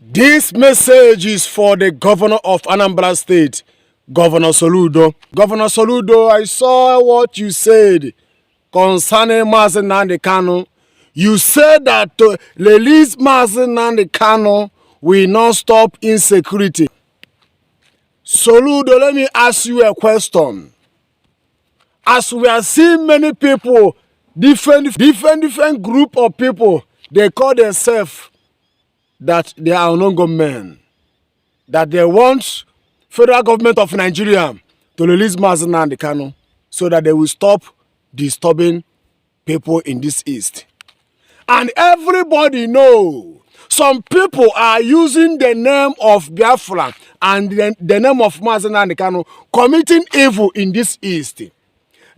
This message is for the governor of Anambra State, Governor Soludo. Governor Soludo, I saw what you said concerning Nnamdi Kanu. You said that to release Nnamdi Kanu will not stop insecurity. Soludo, let me ask you a question. As we are seeing many people, different group of people, they call themselves that they are unknown men, that they want federal government of Nigeria to release Nnamdi Kanu so that they will stop disturbing people in this east. And everybody know some people are using the name of Biafra and the name of Nnamdi Kanu committing evil in this east.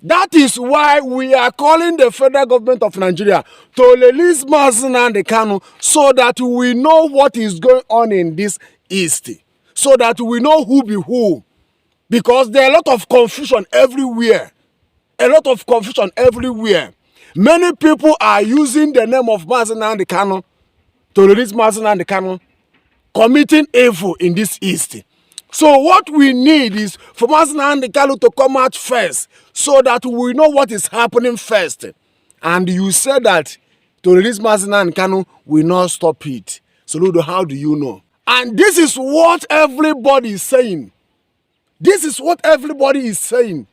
That is why we are calling the federal government of Nigeria to release Nnamdi Kanu so that we know what is going on in this east. So that we know who be who. Because there are a lot of confusion everywhere. A lot of confusion everywhere. Many people are using the name of Nnamdi Kanu to release Nnamdi Kanu, committing evil in this east. So what we need is for Nnamdi Kanu to come out first so that we know what is happening first. And you said that to release Nnamdi Kanu will not stop it. So Ludo, how do you know? And this is what everybody is saying. This is what everybody is saying,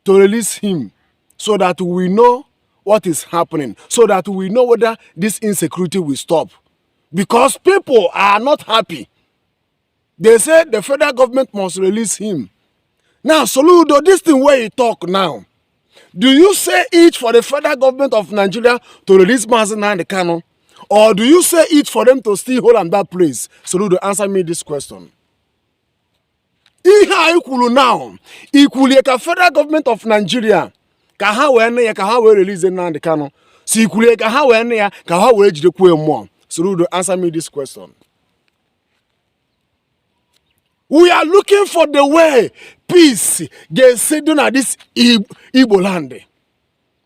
to release him so that we know what is happening, so that we know whether this insecurity will stop. Because people are not happy. They said the federal government must release him. Now, Soludo, this thing where you talk now, do you say it for the federal government of Nigeria to release Nnamdi Kanu? Or do you say it for them to still hold on that place? Soludo, answer me this question. Ihe equal now, equal the federal government of Nigeria, ka ha we release Nnamdi Kanu. Si equal ka ha we jide kwe mo. Soludo, answer me this question. We are looking for the way peace gets settled at this Igbo land.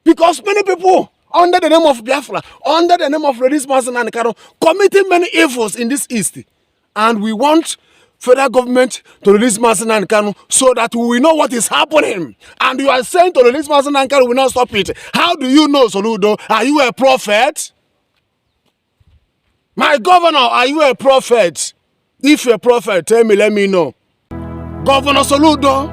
Because many people, under the name of Biafra, under the name of release Nnamdi Kanu, committing many evils in this east. And we want federal government to release Nnamdi Kanu so that we know what is happening. And you are saying to release Nnamdi Kanu will not stop it. How do you know, Soludo? Are you a prophet? My governor, are you a prophet? If you're a prophet, tell me, let me know. Governor Soludo,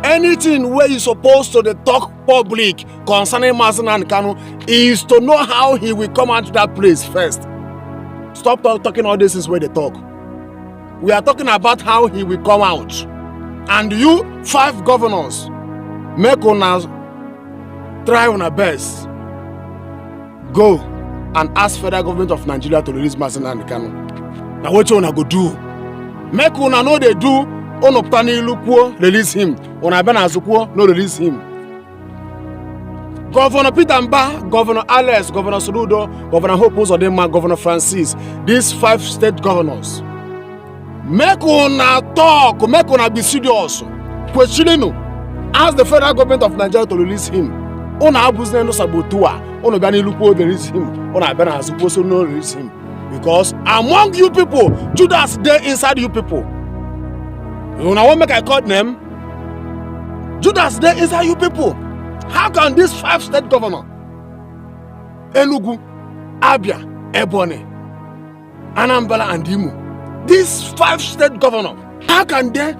anything where you're supposed to talk public concerning Nnamdi Kanu is to know how he will come out to that place first. Stop talking all this is where they talk. We are talking about how he will come out. And you, 5 governors, make una try una best. Go and ask federal government of Nigeria to release Nnamdi Kanu. Now what you wanna go do? Make una know they do. Onoptani lukuo release him. Ona bena azukuo no release him. Governor Peter Mba, Governor Alex, Governor Soludo, Governor Hope Uzodinma, Governor Francis. These 5 state governors. Make una talk. Make una be serious. Questioning. Ask the federal government of Nigeria to release him. Ona abuzne no sabotua. Ono bani lukuo release him. Ona bena azukuo so no release him. Because among you people, Judas there inside you people. You know what make I call them? Judas there inside you people. How can these 5 state governors, Enugu, Abia, Ebonyi, Anambra and Imo, these 5 state governors, how can they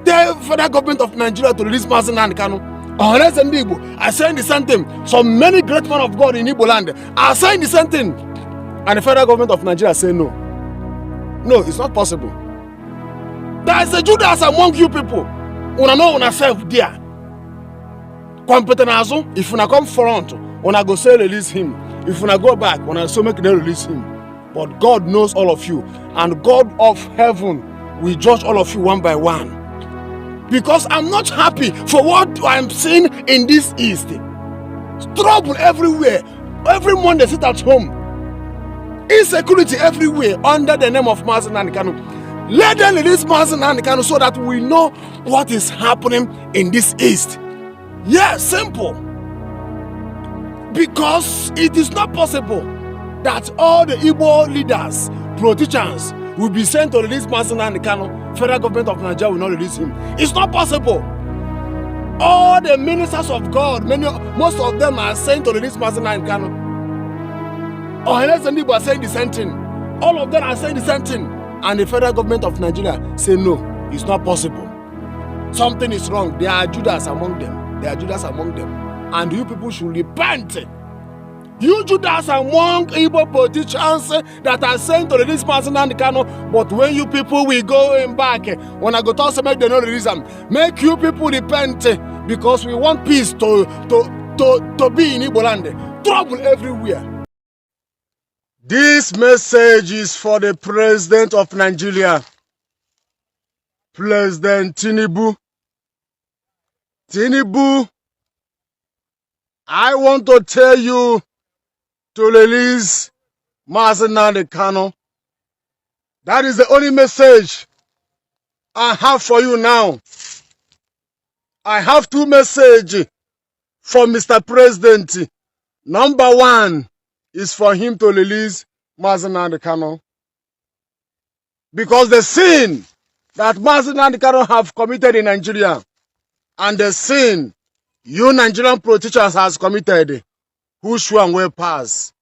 tell federal government of Nigeria to release Nnamdi Kanu? Unless in Igbo are saying the same thing. So many great men of God in Igbo land are saying the same thing. And the federal government of Nigeria say no. No, it's not possible. There is a Judas among you people. Una know una self there. Competent azo, if una come front, una go say release him. If una go back, una so make them release him. But God knows all of you. And God of heaven will judge all of you one by one. Because I'm not happy for what I'm seeing in this east. Trouble everywhere. Every morning they sit at home. Insecurity everywhere under the name of Nnamdi Kanu. Let them release Nnamdi Kanu so that we know what is happening in this east. Yeah, simple. Because it is not possible that all the Igbo leaders, politicians, will be sent to release Nnamdi Kanu, federal government of Nigeria will not release him. It's not possible. All the ministers of God, most of them are sent to release Nnamdi Kanu. Or unless the people are saying the same thing. All of them are saying the same thing. And the federal government of Nigeria say no, it's not possible. Something is wrong. There are Judas among them. There are Judas among them. And you people should repent. You Judas among Igbo politicians that are sent to release Nnamdi Kanu, but when you people will go in back, when I go to make them not release them, make you people repent, because we want peace to be in Igbo land. Trouble everywhere. This message is for the President of Nigeria, President Tinubu. Tinubu, I want to tell you to release Nnamdi Kanu. That is the only message I have for you now. I have two messages from Mr. President. Number one is for him to release Nnamdi Kanu. Because the sin that Nnamdi Kanu have committed in Nigeria and the sin you Nigerian politicians has committed, who sure and well pass.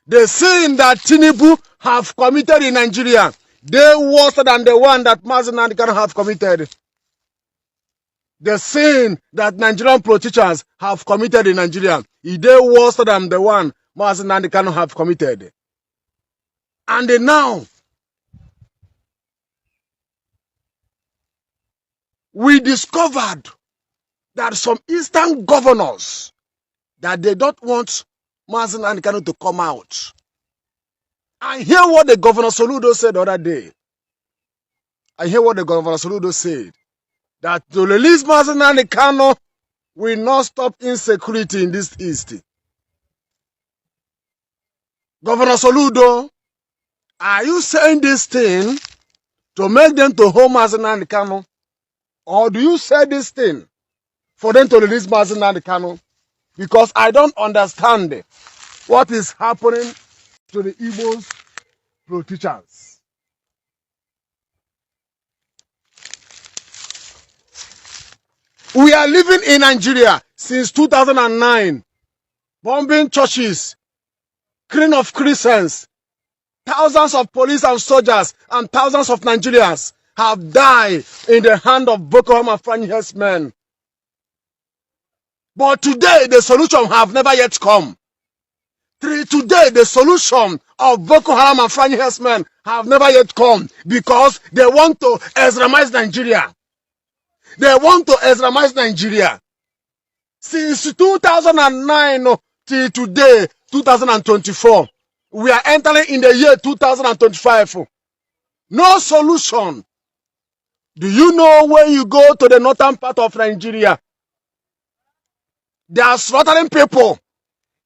The sin that Tinubu have committed in Nigeria, they worse than the one that Nnamdi Kanu have committed. The sin that Nigerian politicians have committed in Nigeria, they worse than the one Nnamdi Kanu have committed. And now, we discovered that some Eastern governors, that they don't want Nnamdi Kanu to come out. I hear what the Governor Soludo said the other day. I hear what the Governor Soludo said. That to release Nnamdi Kanu will not stop insecurity in this East. Governor Soludo, are you saying this thing to make them to hold Nnamdi Kanu? Or do you say this thing for them to release Nnamdi Kanu? Because I don't understand what is happening to the Igbo politicians. We are living in Nigeria since 2009, bombing churches, killing of Christians. Thousands of police and soldiers and thousands of Nigerians have died in the hand of Boko Haram and Fulani men. But today, the solution have never yet come. Today, the solution of Boko Haram and Fulani men have never yet come, because they want to Islamize Nigeria. They want to Islamize Nigeria. Since 2009 till today, 2024, we are entering in the year 2025. No solution. Do you know when you go to the northern part of Nigeria, they are slaughtering people?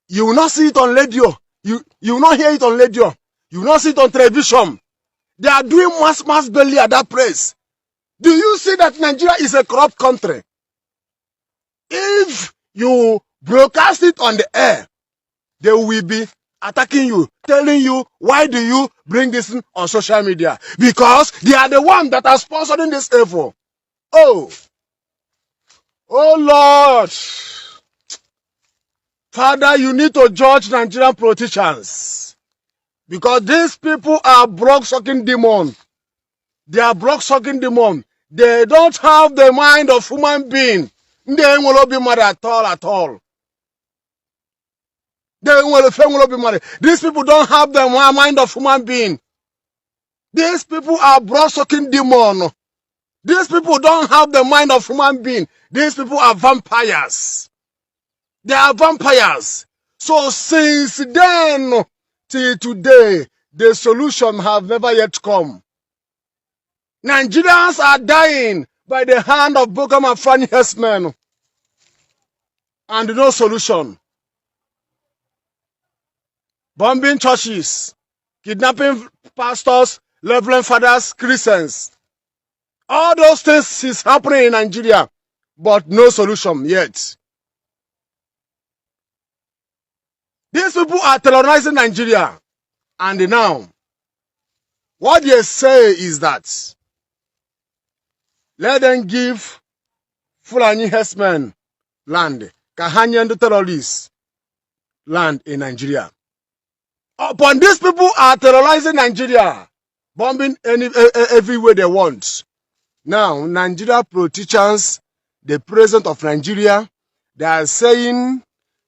You will not see it on radio. You will not hear it on radio. You will not see it on television. They are doing mass belly at that place. Do you see that Nigeria is a corrupt country? If you broadcast it on the air, they will be attacking you, telling you, why do you bring this on social media? Because they are the ones that are sponsoring this evil. Oh Lord. Father, you need to judge Nigerian politicians. Because these people are blood-sucking demons. They are blood-sucking demons. They don't have the mind of human being. They will be mad at all. They will be mad. These people don't have the mind of human being. These people are blood-sucking demons. These people don't have the mind of human being. These people are vampires. They are vampires. So since then till today, the solution have never yet come. Nigerians are dying by the hand of Boko Haram and Fulani men. And no solution. Bombing churches, kidnapping pastors, reverend fathers, Christians. All those things is happening in Nigeria, but no solution yet. These people are terrorizing Nigeria. And now, What they say is that let them give Fulani herdsmen land, Kahanya and the terrorists land in Nigeria. Upon these people are terrorizing Nigeria, bombing everywhere they want. Now, Nigeria politicians, the president of Nigeria, they are saying,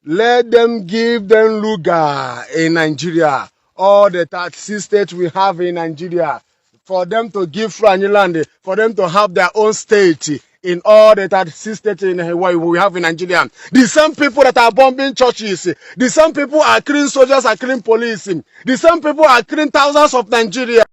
let them give them Luga in Nigeria. All the 36 states we have in Nigeria, for them to give Fulani land, for them to have their own state in all the 36 states in Hawaii we have in Nigeria. The same people that are bombing churches, the same people are killing soldiers, are killing police, the same people are killing thousands of Nigerians.